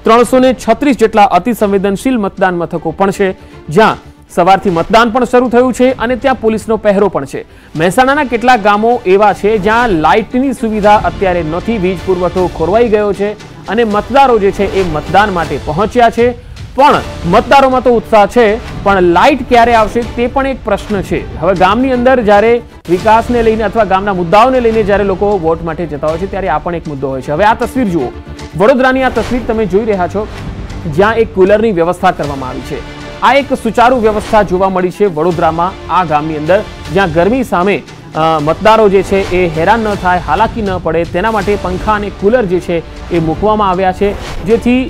336 જેટલા અતિ સંવેદનશીલ મતદાન મથકો પણ છે, જ્યાં સવારથી મતદાન પણ શરૂ થયું છે અને ત્યાં પોલીસનો પહેરો પણ છે. મહેસાણાના કેટલાક ગામો એવા છે જ્યાં લાઇટની સુવિધા અત્યારે નથી, વીજ પુરવઠો ખોરવાઈ ગયો છે અને મતદારો જે છે એ મતદાન માટે પહોંચ્યા છે. પણ મતદારોમાં તો ઉત્સાહ છે, પણ લાઇટ ક્યારે આવશે તે પણ એક પ્રશ્ન છે. હવે ગામની અંદર જ્યારે વિકાસને લઈને અથવા ગામના મુદ્દાઓને લઈને જ્યારે લોકો વોટ માટે જતા હોય છે ત્યારે આ પણ એક મુદ્દો હોય છે. હવે આ તસવીર જુઓ, વડોદરાની આ તસવીર તમે જોઈ રહ્યા છો, જ્યાં એક કુલરની વ્યવસ્થા કરવામાં આવી છે. આ એક સુચારુ વ્યવસ્થા જોવા મળી છે વડોદરામાં, આ ગામની અંદર, જ્યાં ગરમી સામે મતદારો જે છે એ હેરાન ન થાય, હાલાકી ન પડે તેના માટે પંખા અને કુલર જે છે એ મૂકવામાં આવ્યા છે, જેથી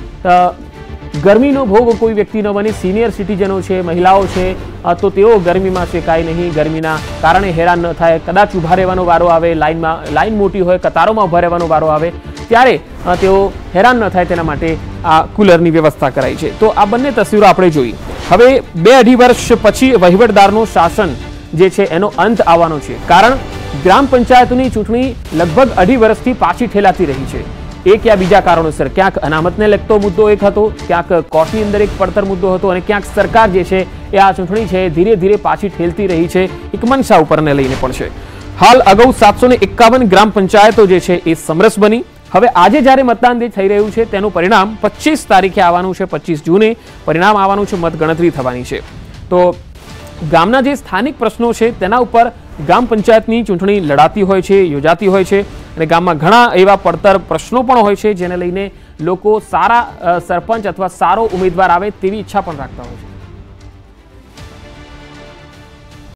ગરમીનો ભોગ કોઈ વ્યક્તિ ન બને. સિનિયર સિટીઝનો છે, મહિલાઓ છે, તો તેઓ ગરમીમાં શેકાય નહીં, ગરમીના કારણે હેરાન ન થાય. કદાચ ઊભા રહેવાનો વારો આવે, લાઈન મોટી હોય, કતારોમાં ઊભા રહેવાનો વારો આવે ત્યારે તેઓ હેરાન ન થાય તેના માટે આ કુલરની વ્યવસ્થા કરાઈ છે. તો આ બંને તસવીરો આપણે જોઈ. હવે 2-2.5 વર્ષ પછી વહીવટદારનું શાસન જે છે એનો અંત આવવાનો છે, કારણ ગ્રામ પંચાયતની ચૂંટણી લગભગ 2.5 વર્ષથી પાછી ઠેલાતી રહી છે. એક યા બીજા કારણોસર, ક્યાંક અનામતને લગતો મુદ્દો એક હતો, ક્યાંક કોર્ટની અંદર એક પડતર મુદ્દો હતો, અને ક્યાંક સરકાર જે છે એ આ ચૂંટણી છે ધીરે ધીરે પાછી ઠેલતી રહી છે, એક મનસા ઉપરને લઈને પણ છે. હાલ અગાઉ 751 ગ્રામ પંચાયતો જે છે એ સમરસ બની. હવે આજે જ્યારે મતદાન થઈ રહ્યું છે તેનું પરિણામ 25 તારીખે આવવાનું છે, 25 જૂને પરિણામ આવવાનું છે, મતગણતરી થવાની છે. તો ગામના જે સ્થાનિક પ્રશ્નો છે તેના ઉપર ગ્રામ પંચાયતની ચૂંટણી લડાતી હોય છે, યોજાતી હોય છે, અને ગામમાં ઘણા એવા પડતર પ્રશ્નો પણ હોય છે જેને લઈને લોકો સારા સરપંચ અથવા સારો ઉમેદવાર આવે તેવી ઈચ્છા પણ રાખતા હોય છે.